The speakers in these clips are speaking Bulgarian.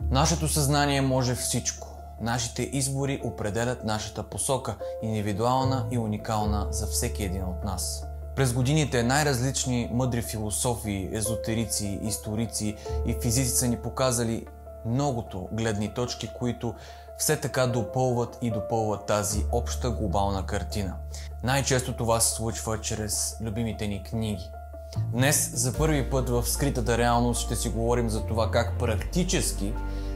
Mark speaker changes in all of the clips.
Speaker 1: Нашето съзнание може всичко. Нашите избори определят нашата посока, индивидуална и уникална за всеки един от нас. През годините най-различни мъдри философии, езотерици, историци и физици са ни показали многото гледни точки, които все така допълват тази обща глобална картина. Най-често това се случва чрез любимите ни книги. Днес за първи път в скритата реалност ще си говорим за това как практически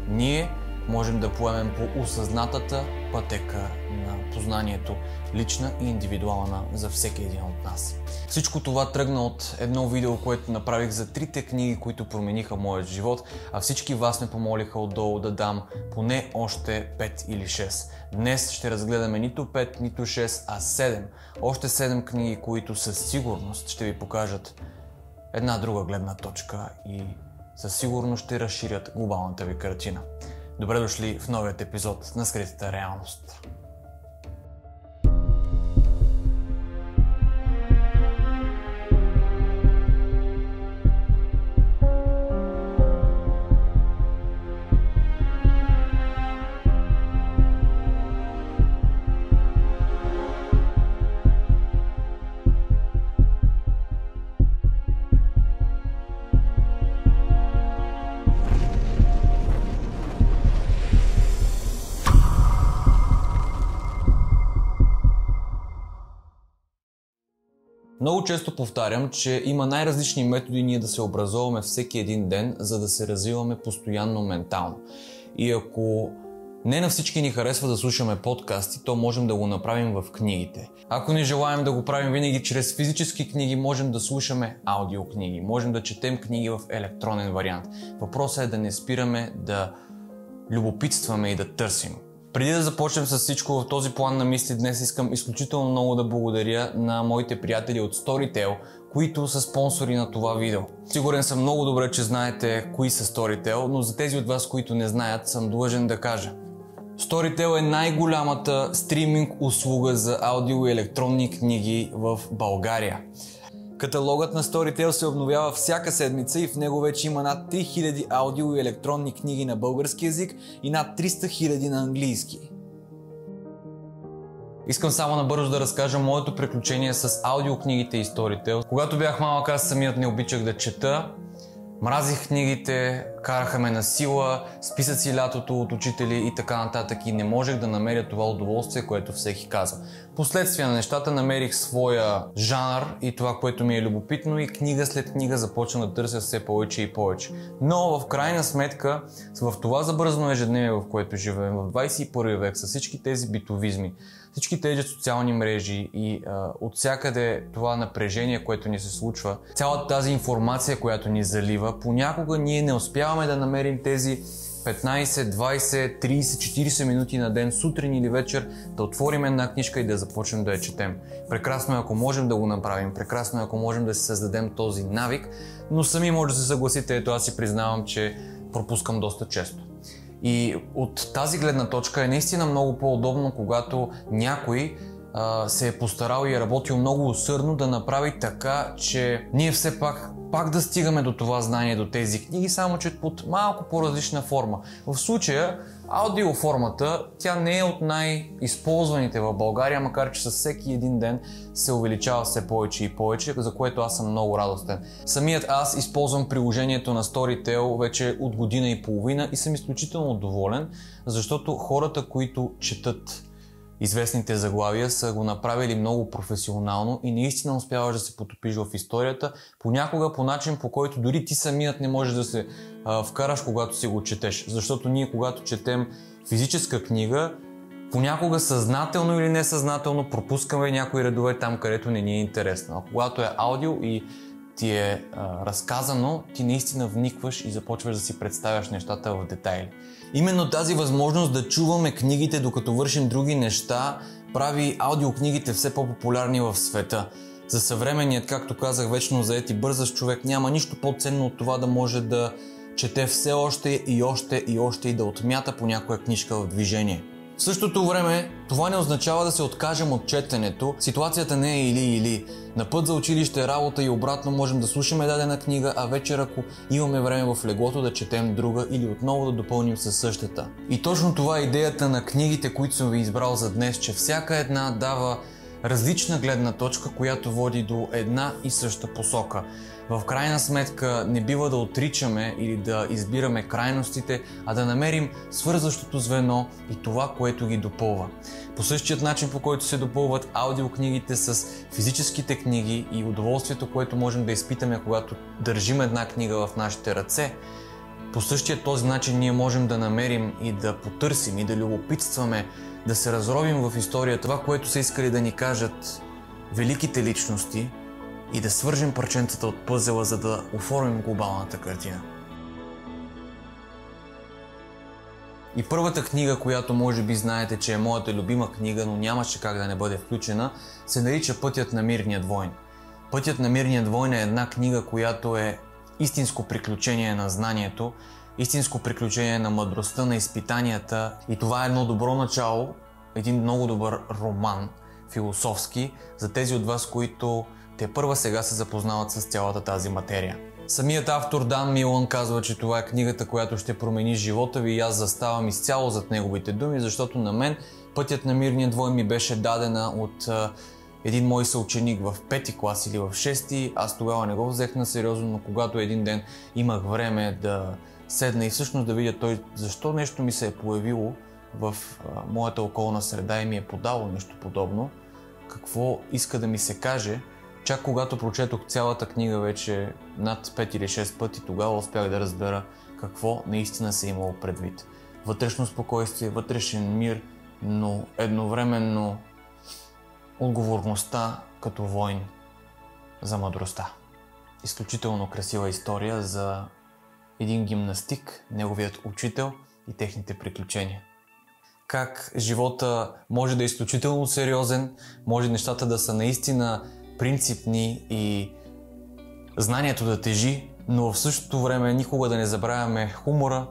Speaker 1: ние можем да поемем по осъзнатата пътека на познанието, лична и индивидуална за всеки един от нас. Всичко това тръгна от едно видео, което направих за 3 книги, които промениха моят живот, а всички вас ме помолиха отдолу да дам поне още 5 или 6. Днес ще разгледаме нито 5, нито 6, а 7. Още 7 книги, които със сигурност ще ви покажат една друга гледна точка и със сигурност ще разширят глобалната ви картина. Добре дошли в новият епизод на скритата реалност. Много често повтарям, че има най-различни методи ние да се образоваме всеки един ден, за да се развиваме постоянно ментално. И ако не на всички ни харесва да слушаме подкасти, то можем да го направим в книгите. Ако не желаем да го правим винаги чрез физически книги, можем да слушаме аудиокниги, можем да четем книги в електронен вариант. Въпросът е да не спираме да любопитстваме и да търсим. Преди да започнем с всичко в този план на мисли, днес искам изключително много да благодаря на моите приятели от Storytel, които са спонсори на това видео. Сигурен съм много добре, че знаете кои са Storytel, но за тези от вас, които не знаят, съм длъжен да кажа. Storytel е най-голямата стриминг услуга за аудио и електронни книги в България. Каталогът на Storytel се обновява всяка седмица и в него вече има над 3000 аудио и електронни книги на български език и над 300 000 на английски. Искам само набързо да разкажа моето приключение с аудиокнигите и Storytel. Когато бях малък, аз самият не обичах да чета. Мразих книгите, караха ме на сила, списъци лятото от учители и така нататък и не можех да намеря това удоволствие, което всеки казва. Последствие на нещата намерих своя жанр и това, което ми е любопитно и книга след книга започна да търся все повече и повече. Но в крайна сметка, в това забързано ежедневие, в което живеем в 21 век, с всички тези битовизми, всички тези социални мрежи и от всякъде това напрежение, което ни се случва, цялата тази информация, която ни залива, понякога ние не успяваме да намерим тези 15, 20, 30, 40 минути на ден, сутрин или вечер, да отворим една книжка и да започнем да я четем. Прекрасно е, ако можем да го направим, прекрасно е, ако можем да си създадем този навик, но сами може да се съгласите, ето аз си признавам, че пропускам доста често. И от тази гледна точка е наистина много по-удобно, когато някой се е постарал и е работил много усърдно да направи така, че ние все пак да стигаме до това знание, до тези книги, само че под малко по-различна форма. В случая аудиоформата, тя не е от най-използваните в България, макар че със всеки един ден се увеличава все повече и повече, за което аз съм много радостен. Самият аз използвам приложението на Storytel вече от година и половина и съм изключително доволен, защото хората, които четат известните заглавия, са го направили много професионално и наистина успяваш да се потопиш в историята, понякога по начин, по който дори ти самият не можеш да се вкараш, когато си го четеш. Защото ние, когато четем физическа книга, понякога съзнателно или несъзнателно пропускаме някои редове там, където не ни е интересно. А когато е аудио и ти е разказано, ти наистина вникваш и започваш да си представяш нещата в детайли. Именно тази възможност да чуваме книгите докато вършим други неща прави аудиокнигите все по-популярни в света. За съвременният, както казах, вечно зает и бързащ човек няма нищо по-ценно от това да може да чете все още и още и още и да отмята по някоя книжка в движение. В същото време, това не означава да се откажем от четенето. Ситуацията не е или. На път за училище, работа и обратно можем да слушаме дадена книга, а вечер, ако имаме време в леглото, да четем друга или отново да допълним със същата. И точно това е идеята на книгите, които съм ви избрал за днес, че всяка една дава различна гледна точка, която води до една и съща посока. В крайна сметка не бива да отричаме или да избираме крайностите, а да намерим свързващото звено и това, което ги допълва. По същият начин, по който се допълват аудиокнигите с физическите книги и удоволствието, което можем да изпитаме, когато държим една книга в нашите ръце, по същия този начин ние можем да намерим и да потърсим и да любопитстваме, да се разровим в историята това, което са искали да ни кажат великите личности и да свържем парченцата от пъзела, за да оформим глобалната картина. И първата книга, която може би знаете, че е моята любима книга, но нямаше как да не бъде включена, се нарича Пътят на мирният войн. Пътят на мирният войн е една книга, която е истинско приключение на знанието, истинско приключение на мъдростта, на изпитанията, и това е едно добро начало, един много добър роман, философски, за тези от вас, които тепърва сега се запознават с цялата тази материя. Самият автор Дан Милън казва, че това е книгата, която ще промени живота ви, и аз заставам изцяло зад неговите думи, защото на мен Пътят на мирния войн ми беше дадена от един мой съученик в 5-ти клас или в 6-ти. Аз тогава не го взех на сериозно, но когато един ден имах време да седна и всъщност да видя той защо нещо ми се е появило в моята околна среда и ми е подало нещо подобно, какво иска да ми се каже, чак когато прочетох цялата книга вече над 5 или 6 пъти, тогава успях да разбера какво наистина се е имало предвид. Вътрешно спокойствие, вътрешен мир, но едновременно отговорността като войн за мъдростта. Изключително красива история за един гимнастик, неговият учител и техните приключения. Как живота може да е изключително сериозен, може нещата да са наистина принципни и знанието да тежи, но в същото време никога да не забравяме хумора,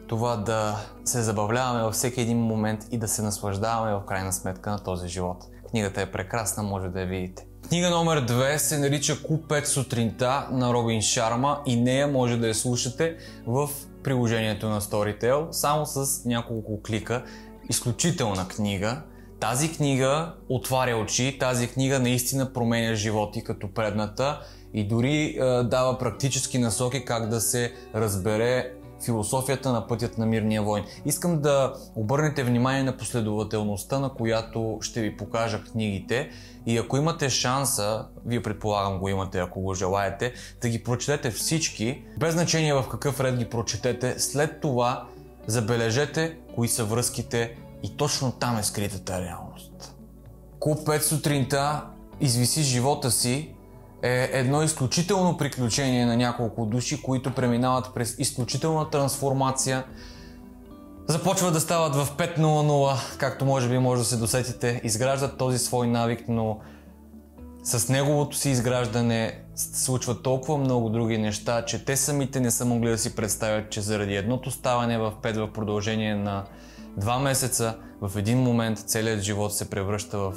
Speaker 1: това да се забавляваме във всеки един момент и да се наслаждаваме в крайна сметка на този живот. Книгата е прекрасна, може да я видите. Книга номер 2 се нарича Q5 сутринта на Робин Шарма и нея може да я слушате в приложението на Storytel, само с няколко клика. Изключителна книга. Тази книга отваря очи, тази книга наистина променя животи като предната и дори дава практически насоки как да се разбере философията на Пътят на мирния войн. Искам да обърнете внимание на последователността, на която ще ви покажа книгите, и ако имате шанса, вие предполагам го имате, ако го желаете, да ги прочетете всички, без значение в какъв ред ги прочетете, след това забележете кои са връзките и точно там е скритата реалност. Q5 сутринта извиси живота си е едно изключително приключение на няколко души, които преминават през изключителна трансформация. Започват да стават в 5:00, както може да се досетите, изграждат този свой навик, но с неговото си изграждане се случват толкова много други неща, че те самите не са могли да си представят, че заради едното ставане в 5 в продължение на 2 месеца, в един момент целият живот се превръща в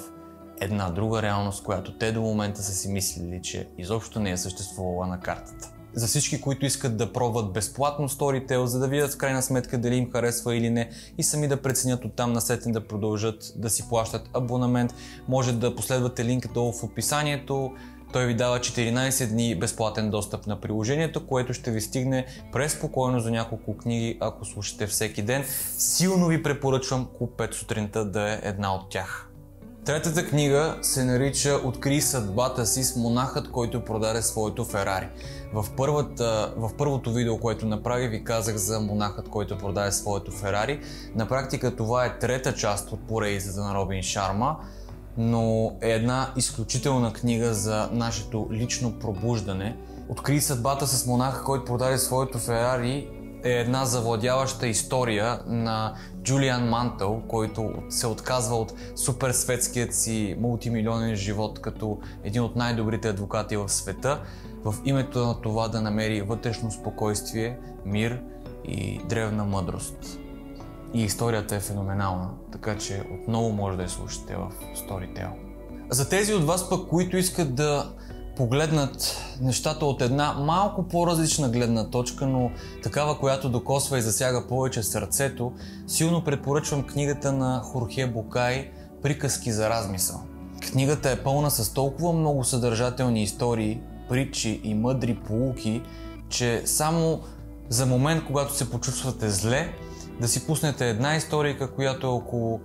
Speaker 1: една друга реалност, която те до момента са си мислили, че изобщо не е съществувала на картата. За всички, които искат да пробват безплатно Storytel, за да видят в крайна сметка дали им харесва или не и сами да преценят оттам насетне да продължат да си плащат абонамент, може да последвате линк долу в описанието. Той ви дава 14 дни безплатен достъп на приложението, което ще ви стигне преспокойно за няколко книги, ако слушате всеки ден. Силно ви препоръчвам Q5 сутринта да е една от тях. Третата книга се нарича Открий съдбата си с монахът, който продаде своето Ферари. В първото видео, което направих, ви казах за монахът, който продаде своето Ферари. На практика това е трета част от поредицата на Робин Шарма, но е една изключителна книга за нашето лично пробуждане. Открий съдбата с монаха, който продаде своето Ферари е една завладяваща история на Джулиан Мантъл, който се отказва от супер светският си мултимилионен живот като един от най-добрите адвокати в света, в името на това да намери вътрешно спокойствие, мир и древна мъдрост. и историята е феноменална, така че отново може да я слушате в Storytel. За тези от вас пък, които искат да погледнат нещата от една малко по-различна гледна точка, но такава, която докосва и засяга повече сърцето, силно препоръчвам книгата на Хорхе Букай "Приказки за размисъл". Книгата е пълна с толкова много съдържателни истории, притчи и мъдри поуки, че само за момент, когато се почувствате зле, да си пуснете една историка, която е около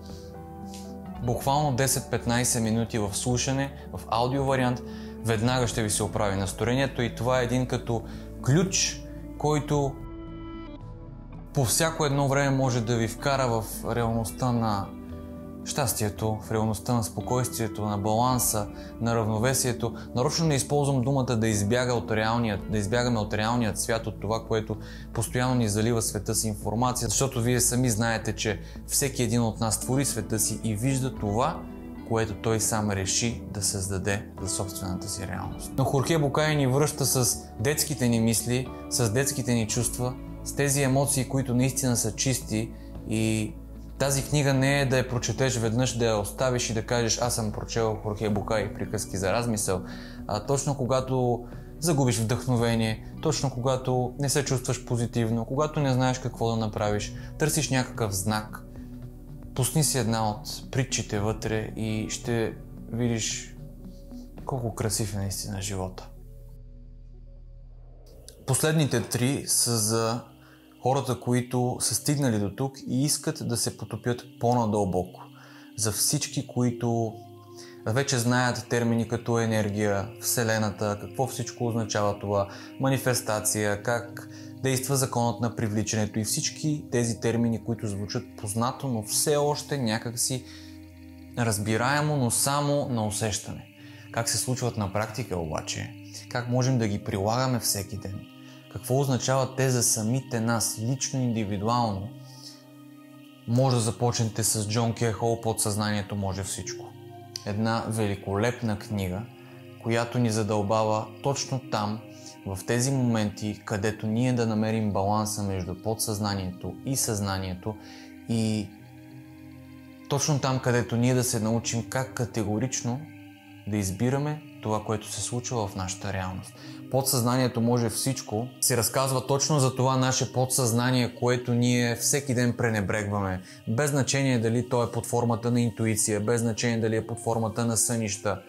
Speaker 1: буквално 10-15 минути в слушане, в аудио вариант, веднага ще ви се оправи настроението и това е един като ключ, който по всяко едно време може да ви вкара в реалността на щастието, в реалността на спокойствието, на баланса, на равновесието. Нарочно не използвам думата да избягаме от реалният свят, от това, което постоянно ни залива света с информация, защото вие сами знаете, че всеки един от нас твори света си и вижда това, което той сам реши да създаде за собствената си реалност. Но Хорхе Букай ни връща с детските ни мисли, с детските ни чувства, с тези емоции, които наистина са чисти, и тази книга не е да я прочетеш веднъж, да я оставиш и да кажеш: аз съм прочел Хорхе Букай "Приказки за размисъл", а точно когато загубиш вдъхновение, точно когато не се чувстваш позитивно, когато не знаеш какво да направиш, търсиш някакъв знак, пусни си една от притчите вътре и ще видиш колко красив е наистина живота. Последните три са за хората, които са стигнали до тук и искат да се потопят по-надълбоко. За всички, които вече знаят термини като енергия, Вселената, какво всичко означава това, манифестация, как действа законът на привличането и всички тези термини, които звучат познато, но все още някакси разбираемо, но само на усещане. Как се случват на практика обаче? Как можем да ги прилагаме всеки ден? Какво означават те за самите нас, лично, индивидуално? Може да започнете с Джон Кей Хол "Подсъзнанието може всичко". Една великолепна книга, която ни задълбава точно там, в тези моменти, където ние да намерим баланса между подсъзнанието и съзнанието, и точно там, където ние да се научим как категорично да избираме това, което се случва в нашата реалност. Подсъзнанието може всичко се разказва точно за това наше подсъзнание, което ние всеки ден пренебрегваме. Без значение дали то е под формата на интуиция, без значение дали е под формата на сънища,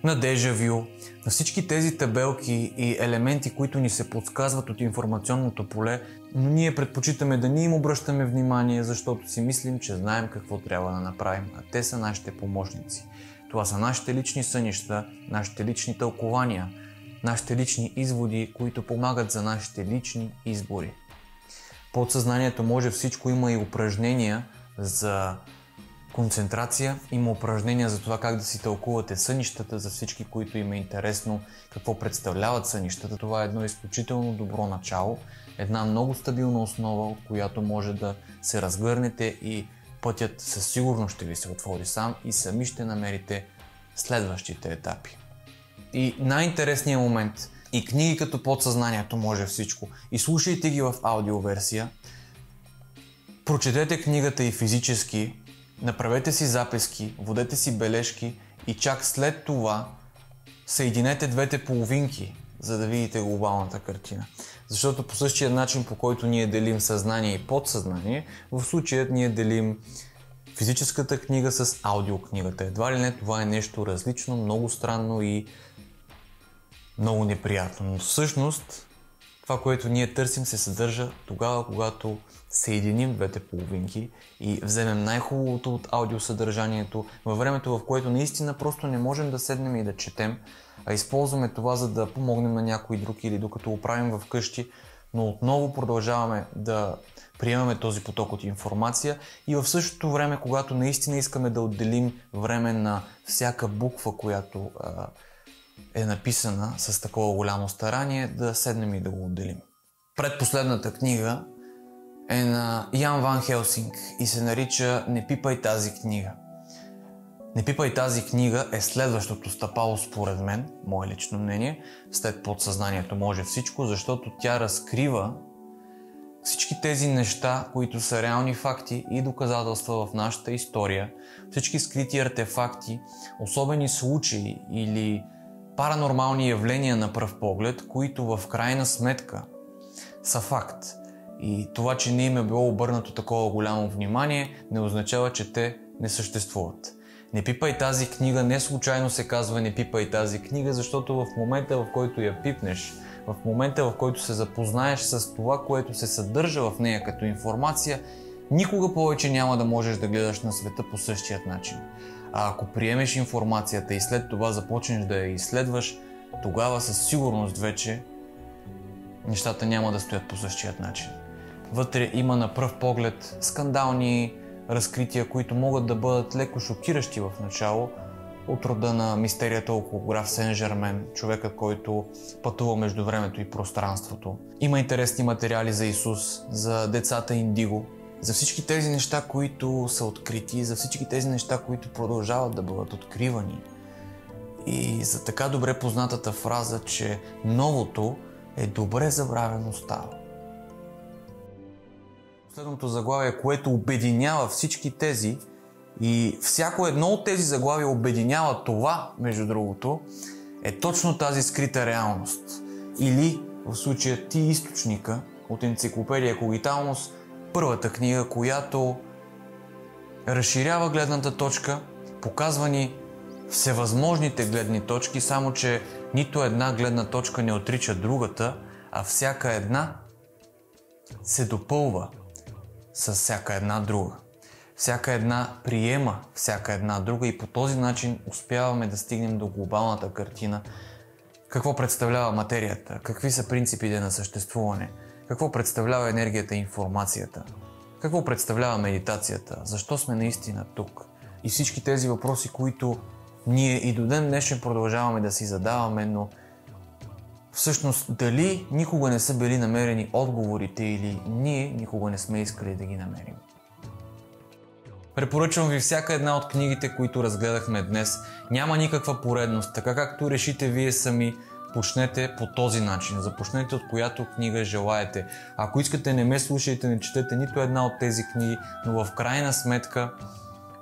Speaker 1: на дежавю, на всички тези табелки и елементи, които ни се подсказват от информационното поле, но ние предпочитаме да не им обръщаме внимание, защото си мислим, че знаем какво трябва да направим, а те са нашите помощници. Това са нашите лични сънища, нашите лични тълкования, нашите лични изводи, които помагат за нашите лични избори. Подсъзнанието може всичко, има и упражнения за концентрация, има упражнения за това как да си тълкувате сънищата, за всички, които им е интересно какво представляват сънищата. Това е едно изключително добро начало, една много стабилна основа, от която може да се разгърнете и пътят със сигурност ще ви се отвори сам и сами ще намерите следващите етапи. И най-интересният момент, и книги като "Подсъзнанието може всичко", и слушайте ги в аудиоверсия, прочетете книгата и физически, направете си записки, водете си бележки и чак след това съединете двете половинки, за да видите глобалната картина. Защото по същия начин, по който ние делим съзнание и подсъзнание, в случая ние делим физическата книга с аудиокнигата. Едва ли не това е нещо различно, много странно и много неприятно. Но всъщност това, което ние търсим, се съдържа тогава, когато съединим двете половинки и вземем най-хубавото от аудиосъдържанието във времето, в което наистина просто не можем да седнем и да четем, а използваме това, за да помогнем на някой друг или докато го правим вкъщи, но отново продължаваме да приемаме този поток от информация и в същото време, когато наистина искаме да отделим време на всяка буква, която е написана с такова голямо старание, да седнем и да го отделим. Предпоследната книга е на Ян Ван Хелсинг и се нарича "Не пипай тази книга". "Не пипай тази книга" е следващото стъпало според мен, мое лично мнение, след "Подсъзнанието може всичко", защото тя разкрива всички тези неща, които са реални факти и доказателства в нашата история, всички скрити артефакти, особени случаи или паранормални явления на пръв поглед, които в крайна сметка са факт. И това, че не им е било обърнато такова голямо внимание, не означава, че те не съществуват. Не пипай тази книга, не случайно се казва не пипай тази книга, защото в момента, в който я пипнеш, в момента, в който се запознаеш с това, което се съдържа в нея като информация, никога повече няма да можеш да гледаш на света по същият начин. А ако приемеш информацията и след това започнеш да я изследваш, тогава със сигурност вече нещата няма да стоят по същият начин. Вътре има на пръв поглед скандални разкрития, които могат да бъдат леко шокиращи в начало, от рода на мистерията около граф Сен-Жермен, човекът, който пътува между времето и пространството. Има интересни материали за Исус, за децата Индиго, за всички тези неща, които са открити, за всички тези неща, които продължават да бъдат откривани. И за така добре познатата фраза, че новото е добре забравено става. Последното заглавие, което обединява всички тези и всяко едно от тези заглавия обединява това, между другото, е точно тази скрита реалност. Или, в случая Ти източника от енциклопедия Когиталмус, първата книга, която разширява гледната точка, показва ни всевъзможните гледни точки, само че нито една гледна точка не отрича другата, а всяка една се допълва с всяка една друга. Всяка една приема всяка една друга и по този начин успяваме да стигнем до глобалната картина. Какво представлява материята? Какви са принципите на съществуване? Какво представлява енергията и информацията? Какво представлява медитацията? Защо сме наистина тук? И всички тези въпроси, които ние и до ден днешен продължаваме да си задаваме, но всъщност дали никога не са били намерени отговорите или ние никога не сме искали да ги намерим. Препоръчвам ви всяка една от книгите, които разгледахме днес. Няма никаква поредност, така както решите вие сами, почнете по този начин. Започнете от която книга желаете. Ако искате, не ме слушайте, не четете нито една от тези книги, но в крайна сметка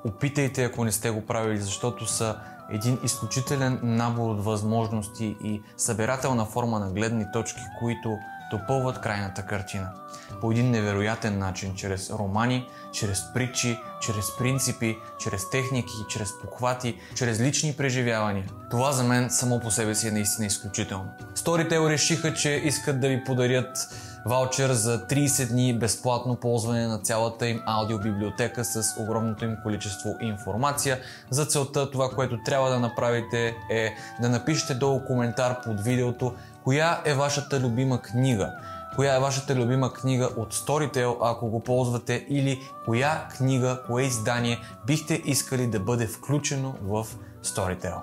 Speaker 1: опитайте, ако не сте го правили, защото са един изключителен набор от възможности и събирателна форма на гледни точки, които допълват крайната картина. По един невероятен начин, чрез романи, чрез притчи, чрез принципи, чрез техники, чрез похвати, чрез лични преживявания. Това за мен само по себе си е наистина изключително. Storytel решиха, че искат да ви подарят ваучер за 30 дни безплатно ползване на цялата им аудиобиблиотека с огромното им количество информация. За целта това, което трябва да направите е да напишете долу коментар под видеото коя е вашата любима книга. Коя е вашата любима книга от Storytel, ако го ползвате, или коя книга, кое издание бихте искали да бъде включено в Storytel.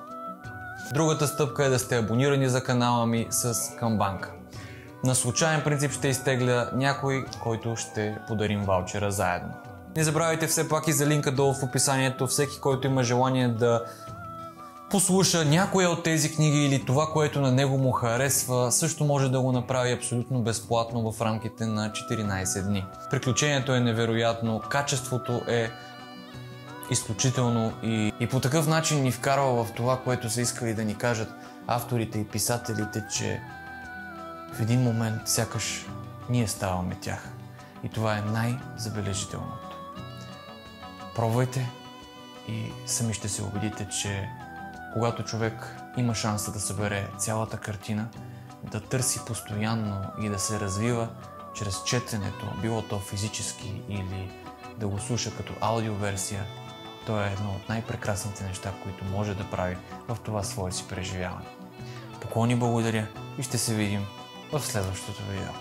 Speaker 1: Другата стъпка е да сте абонирани за канала ми с камбанка. На случайен принцип ще изтегля някой, който ще подарим ваучера заедно. Не забравяйте все пак и за линка долу в описанието. Всеки, който има желание да послуша някоя от тези книги или това, което на него му харесва, също може да го направи абсолютно безплатно в рамките на 14 дни. Приключението е невероятно, качеството е изключително и по такъв начин ни вкарва в това, което са искали да ни кажат авторите и писателите, че в един момент сякаш ние ставаме тях. И това е най-забележителното. Пробвайте и сами ще се убедите, че когато човек има шанса да събере цялата картина, да търси постоянно и да се развива чрез четенето, било то физически или да го слуша като аудиоверсия, то е едно от най-прекрасните неща, които може да прави в това свое си преживяване. Поклони благодаря и ще се видим в следващото видео.